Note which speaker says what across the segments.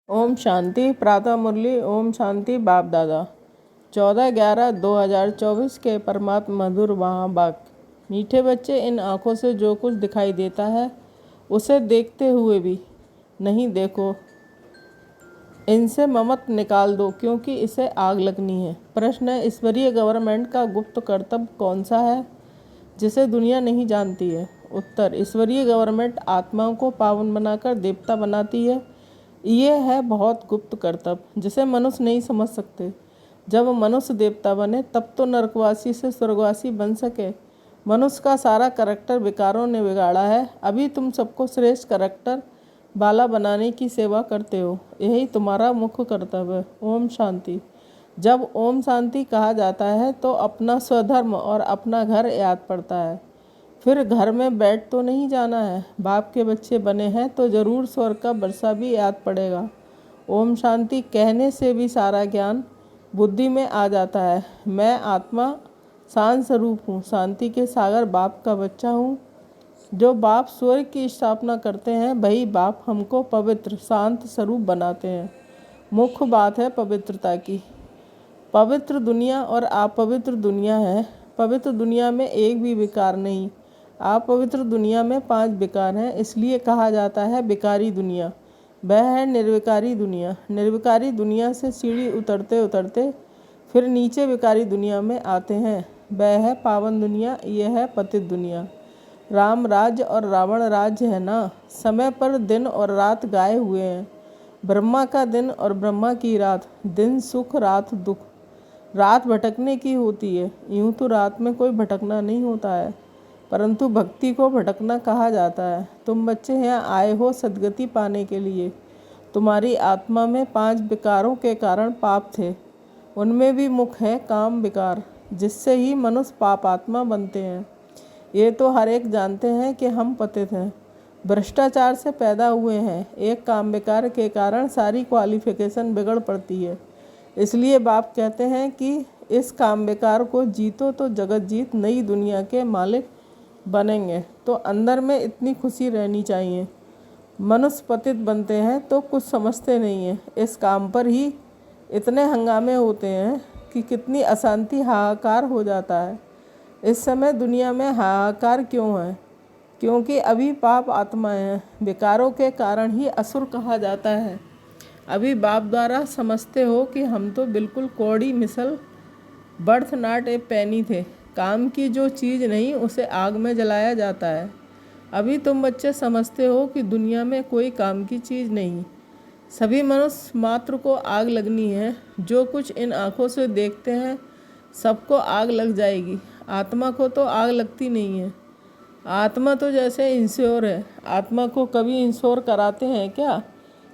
Speaker 1: ओम शांति। प्रातः मुरली। ओम शांति। बाप दादा 14/11/2024 के परमात्मा मधुर महावाक्य। मीठे बच्चे, इन आँखों से जो कुछ दिखाई देता है उसे देखते हुए भी नहीं देखो, इनसे ममत निकाल दो क्योंकि इसे आग लगनी है। प्रश्न है, ईश्वरीय गवर्नमेंट का गुप्त कर्तव्य कौन सा है जिसे दुनिया नहीं जानती है? उत्तर, ईश्वरीय गवर्नमेंट आत्माओं को पावन बनाकर देवता बनाती है। ये है बहुत गुप्त कर्तव्य जिसे मनुष्य नहीं समझ सकते। जब मनुष्य देवता बने तब तो नरकवासी से स्वर्गवासी बन सके। मनुष्य का सारा करैक्टर विकारों ने बिगाड़ा है। अभी तुम सबको श्रेष्ठ करैक्टर वाला बनाने की सेवा करते हो, यही तुम्हारा मुख्य कर्तव्य है। ओम शांति। जब ओम शांति कहा जाता है तो अपना स्वधर्म और अपना घर याद पड़ता है। फिर घर में बैठ तो नहीं जाना है। बाप के बच्चे बने हैं तो ज़रूर स्वर्ग का वर्षा भी याद पड़ेगा। ओम शांति कहने से भी सारा ज्ञान बुद्धि में आ जाता है। मैं आत्मा शांत स्वरूप हूँ, शांति के सागर बाप का बच्चा हूँ। जो बाप स्वर्ग की स्थापना करते हैं वही बाप हमको पवित्र शांत स्वरूप बनाते हैं। मुख्य बात है पवित्रता की। पवित्र दुनिया और अपवित्र दुनिया है। पवित्र दुनिया में एक भी विकार नहीं, अपवित्र दुनिया में 5 विकार हैं, इसलिए कहा जाता है विकारी दुनिया। वह है निर्विकारी दुनिया। निर्विकारी दुनिया से सीढ़ी उतरते उतरते फिर नीचे विकारी दुनिया में आते हैं। वह है पावन दुनिया, यह है पतित दुनिया। राम राज्य और रावण राज्य है ना। समय पर दिन और रात गाए हुए हैं। ब्रह्मा का दिन और ब्रह्मा की रात। दिन सुख, रात दुख। रात भटकने की होती है। यूँ तो रात में कोई भटकना नहीं होता है, परंतु भक्ति को भटकना कहा जाता है। तुम बच्चे यहाँ आए हो सद्गति पाने के लिए। तुम्हारी आत्मा में 5 विकारों के कारण पाप थे। उनमें भी मुख्य है काम विकार, जिससे ही मनुष्य पापात्मा बनते हैं। ये तो हर एक जानते हैं कि हम पतित हैं, भ्रष्टाचार से पैदा हुए हैं। एक काम विकार के कारण सारी क्वालिफिकेशन बिगड़ पड़ती है। इसलिए बाप कहते हैं कि इस काम विकार को जीतो तो जगत जीत नई दुनिया के मालिक बनेंगे। तो अंदर में इतनी खुशी रहनी चाहिए। मनुष्य पतित बनते हैं तो कुछ समझते नहीं हैं। इस काम पर ही इतने हंगामे होते हैं कि कितनी अशांति, हाहाकार हो जाता है। इस समय दुनिया में हाहाकार क्यों है? क्योंकि अभी पाप आत्माएं हैं। विकारों के कारण ही असुर कहा जाता है। अभी बाप द्वारा समझते हो कि हम तो बिल्कुल कौड़ी मिसल बर्थ नॉट ए पैनी थे। काम की जो चीज़ नहीं उसे आग में जलाया जाता है। अभी तुम बच्चे समझते हो कि दुनिया में कोई काम की चीज़ नहीं। सभी मनुष्य मात्र को आग लगनी है। जो कुछ इन आँखों से देखते हैं सबको आग लग जाएगी। आत्मा को तो आग लगती नहीं है। आत्मा तो जैसे इंश्योर है। आत्मा को कभी इंश्योर कराते हैं क्या?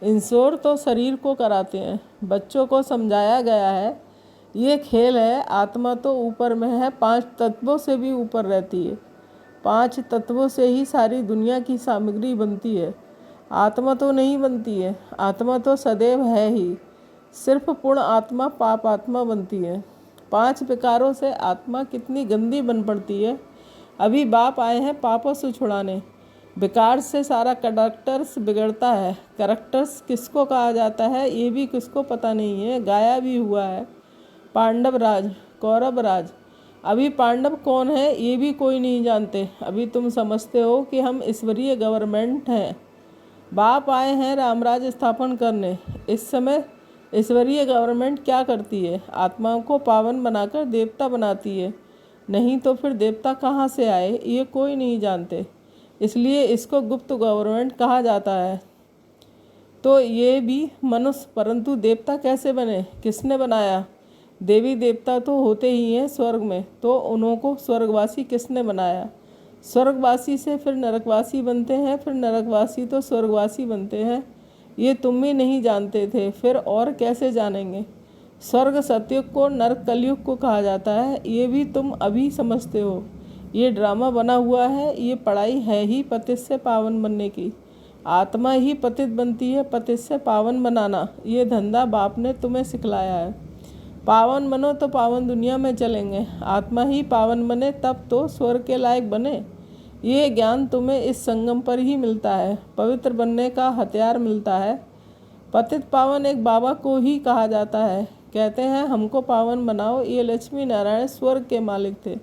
Speaker 1: इंश्योर तो शरीर को कराते हैं। बच्चों को समझाया गया है ये खेल है। आत्मा तो ऊपर में है, 5 तत्वों से भी ऊपर रहती है। 5 तत्वों से ही सारी दुनिया की सामग्री बनती है। आत्मा तो नहीं बनती है। आत्मा तो सदैव है ही। सिर्फ पूर्ण आत्मा पाप आत्मा बनती है। 5 विकारों से आत्मा कितनी गंदी बन पड़ती है। अभी बाप आए हैं पापों से छुड़ाने। विकार से सारा करैक्टर्स बिगड़ता है। करैक्टर्स किसको कहा जाता है ये भी किसको पता नहीं है। गाया भी हुआ है पांडव राज, कौरव राज। अभी पांडव कौन है ये भी कोई नहीं जानते। अभी तुम समझते हो कि हम ईश्वरीय गवर्नमेंट हैं। बाप आए हैं रामराज स्थापन करने। इस समय ईश्वरीय गवर्नमेंट क्या करती है? आत्माओं को पावन बनाकर देवता बनाती है। नहीं तो फिर देवता कहाँ से आए ये कोई नहीं जानते। इसलिए इसको गुप्त गवर्नमेंट कहा जाता है। तो ये भी मनुष्य, परंतु देवता कैसे बने? किसने बनाया? देवी देवता तो होते ही हैं स्वर्ग में, तो उनको स्वर्गवासी किसने बनाया? स्वर्गवासी से फिर नरकवासी बनते हैं, फिर नरकवासी तो स्वर्गवासी बनते हैं। ये तुम भी नहीं जानते थे, फिर और कैसे जानेंगे? स्वर्ग सतयुग को नरक कलयुग को कहा जाता है, ये भी तुम अभी समझते हो। ये ड्रामा बना हुआ है। ये पढ़ाई है ही पतित से पावन बनने की। आत्मा ही पतित बनती है, पतित से पावन बनाना। ये धंधा बाप ने तुम्हें सिखलाया है। पावन बनो तो पावन दुनिया में चलेंगे। आत्मा ही पावन बने तब तो स्वर्ग के लायक बने। ये ज्ञान तुम्हें इस संगम पर ही मिलता है। पवित्र बनने का हथियार मिलता है। पतित पावन एक बाबा को ही कहा जाता है। कहते हैं हमको पावन बनाओ। ये लक्ष्मी नारायण स्वर्ग के मालिक थे,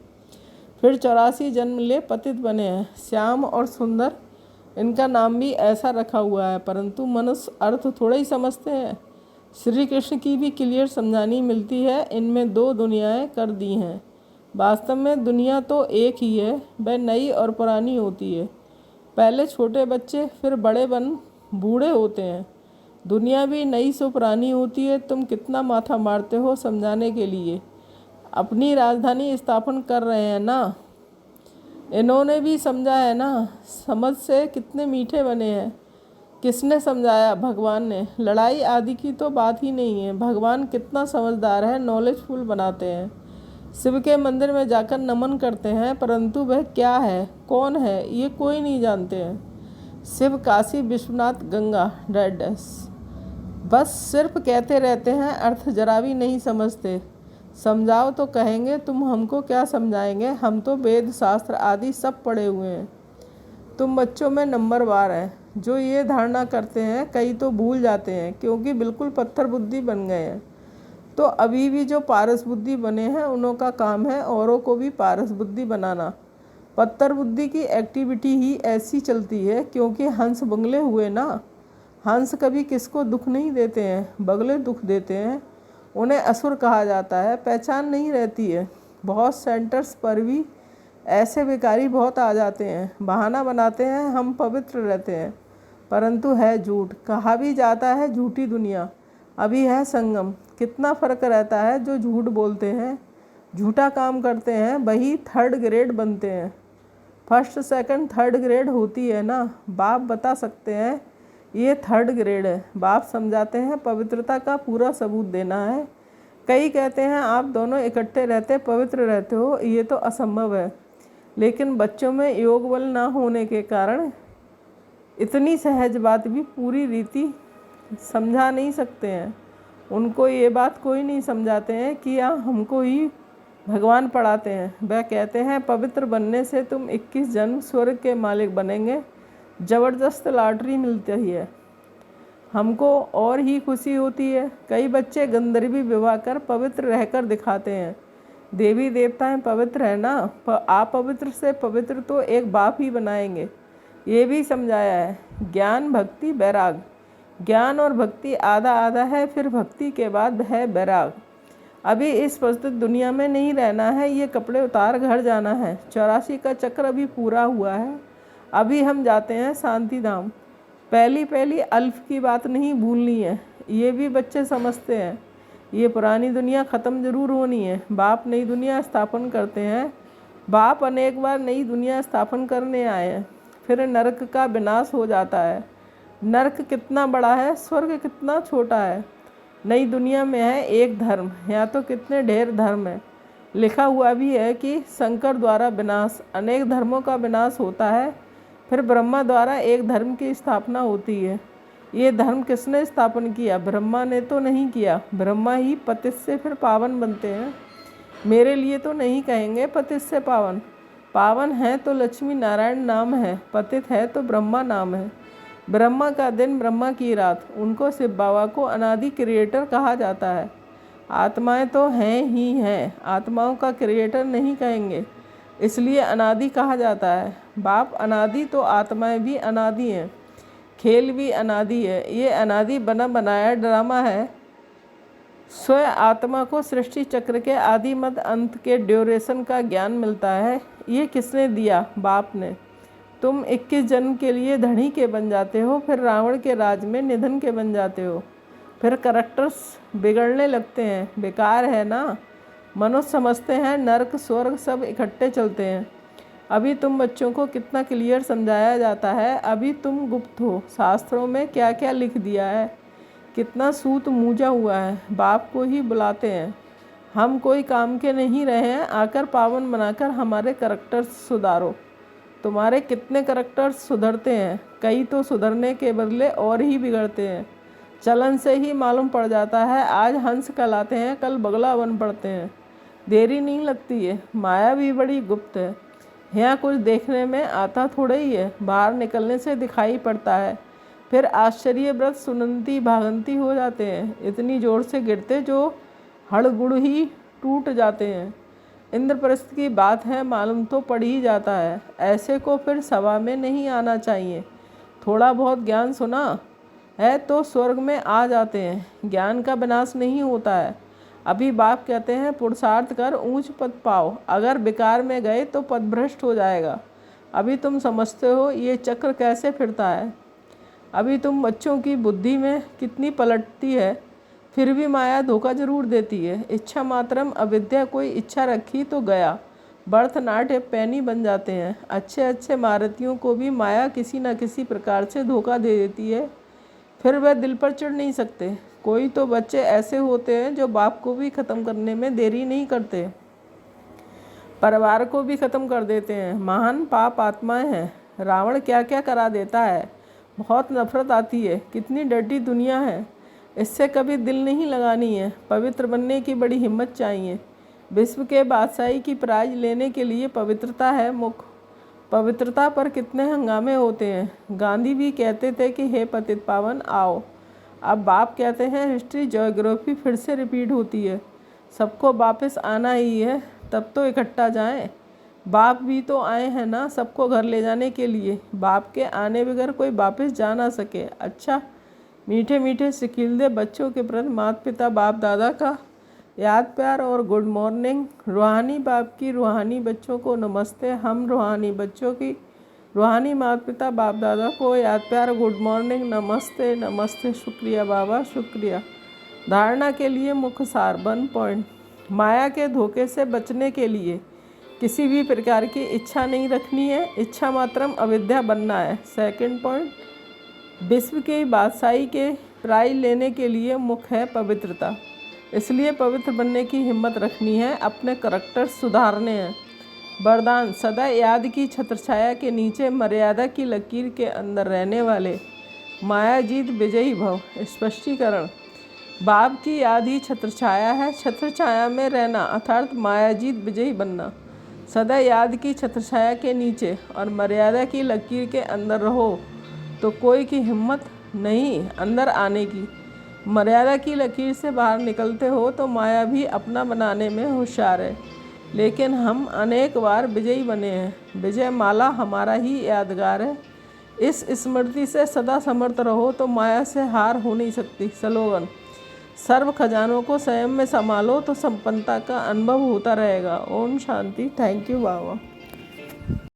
Speaker 1: फिर 84 जन्म ले पतित बने हैं। श्याम और सुंदर इनका नाम भी ऐसा रखा हुआ है, परंतु मनुष्य अर्थ थोड़ा ही समझते हैं। श्री कृष्ण की भी क्लियर समझानी मिलती है। इनमें 2 दुनियाएं कर दी हैं। वास्तव में दुनिया तो एक ही है, वह नई और पुरानी होती है। पहले छोटे बच्चे, फिर बड़े बन बूढ़े होते हैं। दुनिया भी नई से पुरानी होती है। तुम कितना माथा मारते हो समझाने के लिए। अपनी राजधानी स्थापन कर रहे हैं ना, इन्होंने भी समझा है ना। समझ से कितने मीठे बने हैं। किसने समझाया? भगवान ने। लड़ाई आदि की तो बात ही नहीं है। भगवान कितना समझदार है, नॉलेजफुल बनाते हैं। शिव के मंदिर में जाकर नमन करते हैं, परंतु वह क्या है, कौन है, ये कोई नहीं जानते हैं। शिव, काशी विश्वनाथ, गंगा, डैडस बस सिर्फ कहते रहते हैं, अर्थ जरा भी नहीं समझते। समझाओ तो कहेंगे तुम हमको क्या समझाएंगे, हम तो वेद शास्त्र आदि सब पढ़े हुए हैं। तुम बच्चों में नंबरवार हैं। जो ये धारणा करते हैं, कई तो भूल जाते हैं, क्योंकि बिल्कुल पत्थर बुद्धि बन गए हैं। तो अभी भी जो पारस बुद्धि बने हैं, उन्हों का काम है औरों को भी पारस बुद्धि बनाना। पत्थर बुद्धि की एक्टिविटी ही ऐसी चलती है, क्योंकि हंस बंगले हुए ना। हंस कभी किसको दुख नहीं देते हैं, बगले दुख देते हैं। उन्हें असुर कहा जाता है। पहचान नहीं रहती है। बहुत सेंटर्स पर भी ऐसे भिखारी बहुत आ जाते हैं, बहाना बनाते हैं हम पवित्र रहते हैं, परंतु है झूठ। कहा भी जाता है झूठी दुनिया। अभी है संगम। कितना फ़र्क रहता है। जो झूठ बोलते हैं, झूठा काम करते हैं, वही 3rd ग्रेड बनते हैं। 1st 2nd 3rd ग्रेड होती है ना। बाप बता सकते हैं ये 3rd ग्रेड है। बाप समझाते हैं पवित्रता का पूरा सबूत देना है। कई कहते हैं आप दोनों इकट्ठे रहते पवित्र रहते हो, ये तो असंभव है। लेकिन बच्चों में योग बल ना होने के कारण इतनी सहज बात भी पूरी रीति समझा नहीं सकते हैं। उनको ये बात कोई नहीं समझाते हैं कि या हमको ही भगवान पढ़ाते हैं। वह कहते हैं पवित्र बनने से तुम 21 जन्म स्वर्ग के मालिक बनेंगे। ज़बरदस्त लॉटरी मिलती है। हमको और ही खुशी होती है। कई बच्चे गंधर्वी विवाह कर पवित्र रहकर दिखाते हैं। देवी देवताएं पवित्र है ना, अपवित्र से पवित्र तो एक बाप ही बनाएंगे। ये भी समझाया है। ज्ञान, भक्ति, वैराग। ज्ञान और भक्ति आधा आधा है, फिर भक्ति के बाद है वैराग। अभी इस प्रस्तुत दुनिया में नहीं रहना है, ये कपड़े उतार घर जाना है। 84 का चक्र अभी पूरा हुआ है। अभी हम जाते हैं शांति धाम। पहली अल्फ की बात नहीं भूलनी है। ये भी बच्चे समझते हैं। ये पुरानी दुनिया ख़त्म जरूर होनी है। बाप नई दुनिया स्थापन करते हैं। बाप अनेक बार नई दुनिया स्थापन करने आए हैं। फिर नरक का विनाश हो जाता है। नरक कितना बड़ा है, स्वर्ग कितना छोटा है। नई दुनिया में है एक धर्म, यहाँ तो कितने ढेर धर्म है। लिखा हुआ भी है कि शंकर द्वारा विनाश, अनेक धर्मों का विनाश होता है, फिर ब्रह्मा द्वारा एक धर्म की स्थापना होती है। ये धर्म किसने स्थापन किया? ब्रह्मा ने तो नहीं किया। ब्रह्मा ही पतित से फिर पावन बनते हैं। मेरे लिए तो नहीं कहेंगे पतित से पावन। पावन है तो लक्ष्मी नारायण नाम है, पतित है तो ब्रह्मा नाम है। ब्रह्मा का दिन, ब्रह्मा की रात। उनको शिव बाबा को अनादि क्रिएटर कहा जाता है। आत्माएं तो हैं ही हैं, आत्माओं का क्रिएटर नहीं कहेंगे, इसलिए अनादि कहा जाता है। बाप अनादि तो आत्माएं भी अनादि हैं, खेल भी अनादि है। ये अनादि बना बनाया ड्रामा है। स्वयं आत्मा को सृष्टि चक्र के आदि मध्य अंत के ड्यूरेशन का ज्ञान मिलता है। ये किसने दिया? बाप ने। तुम 21 जन्म के लिए धनी के बन जाते हो, फिर रावण के राज में निधन के बन जाते हो, फिर करैक्टर्स बिगड़ने लगते हैं। बेकार है ना। मनुष्य समझते हैं नरक स्वर्ग सब इकट्ठे चलते हैं। अभी तुम बच्चों को कितना क्लियर समझाया जाता है। अभी तुम गुप्त हो। शास्त्रों में क्या क्या लिख दिया है, कितना सूत मूजा हुआ है। बाप को ही बुलाते हैं। हम कोई काम के नहीं रहे हैं। आकर पावन बनाकर हमारे करैक्टर्स सुधारो। तुम्हारे कितने करैक्टर्स सुधरते हैं, कई तो सुधरने के बदले और ही बिगड़ते हैं। चलन से ही मालूम पड़ जाता है। आज हंस कहलाते हैं, कल बगला बन पड़ते हैं। देरी नहीं लगती है। माया भी बड़ी गुप्त है। यहाँ कुछ देखने में आता थोड़ा ही है, बाहर निकलने से दिखाई पड़ता है। फिर आश्चर्यव्रत सुनंती भागंती हो जाते हैं, इतनी जोर से गिरते जो हड़गुड़ ही टूट जाते हैं। इंद्रप्रस्थ की बात है, मालूम तो पड़ ही जाता है। ऐसे को फिर सभा में नहीं आना चाहिए। थोड़ा बहुत ज्ञान सुना है तो स्वर्ग में आ जाते हैं। ज्ञान का विनाश नहीं होता है। अभी बाप कहते हैं पुरुषार्थ कर ऊंच पद पाओ, अगर बेकार में गए तो पद भ्रष्ट हो जाएगा। अभी तुम समझते हो ये चक्र कैसे फिरता है। अभी तुम बच्चों की बुद्धि में कितनी पलटती है, फिर भी माया धोखा जरूर देती है। इच्छा मात्रम अविद्या, कोई इच्छा रखी तो गया, भरतनाट्य पैनी बन जाते हैं। अच्छे अच्छे महारथियों को भी माया किसी न किसी प्रकार से धोखा दे देती है, फिर वह दिल पर चढ़ नहीं सकते। कोई तो बच्चे ऐसे होते हैं जो बाप को भी ख़त्म करने में देरी नहीं करते, परिवार को भी ख़त्म कर देते हैं। महान पाप आत्माएं हैं। रावण क्या क्या करा देता है। बहुत नफरत आती है। कितनी डर्टी दुनिया है, इससे कभी दिल नहीं लगानी है। पवित्र बनने की बड़ी हिम्मत चाहिए। विश्व के बादशाही की प्राइज लेने के लिए पवित्रता है मुख्य। पवित्रता पर कितने हंगामे होते हैं। गांधी भी कहते थे कि हे पतित पावन आओ। अब बाप कहते हैं हिस्ट्री ज्योग्राफी फिर से रिपीट होती है। सबको वापस आना ही है, तब तो इकट्ठा जाएं। बाप भी तो आए हैं ना सबको घर ले जाने के लिए। बाप के आने बगैर कोई वापस जा ना सके। अच्छा, मीठे मीठे सिकील बच्चों के प्रति माता पिता बाप दादा का याद प्यार और गुड मॉर्निंग। रूहानी बाप की रूहानी बच्चों को नमस्ते। हम रूहानी बच्चों की रूहानी माता पिता बाप दादा को याद प्यार गुड मॉर्निंग, नमस्ते नमस्ते। शुक्रिया बाबा, शुक्रिया। धारणा के लिए मुख्य सार 1 पॉइंट। माया के धोखे से बचने के लिए किसी भी प्रकार की इच्छा नहीं रखनी है, इच्छा मात्रम अविद्या बनना है। 2 पॉइंट, विश्व की बादशाही के प्राइज लेने के लिए मुख्य है पवित्रता, इसलिए पवित्र बनने की हिम्मत रखनी है, अपने करैक्टर सुधारने हैं। वरदान, सदा याद की छत्रछाया के नीचे मर्यादा की लकीर के अंदर रहने वाले मायाजीत विजयी भव। स्पष्टीकरण, बाप की याद ही छत्रछाया है। छत्रछाया में रहना अर्थात मायाजीत विजयी बनना। सदा याद की छत्रछाया के नीचे और मर्यादा की लकीर के अंदर रहो तो कोई की हिम्मत नहीं अंदर आने की। मर्यादा की लकीर से बाहर निकलते हो तो माया भी अपना बनाने में होशियार है, लेकिन हम अनेक बार विजयी बने हैं। विजय माला हमारा ही यादगार है। इस स्मृति से सदा समर्थ रहो तो माया से हार हो नहीं सकती। स्लोगन, सर्व खजानों को स्वयं में संभालो तो संपन्नता का अनुभव होता रहेगा। ओम शांति। Thank you Baba.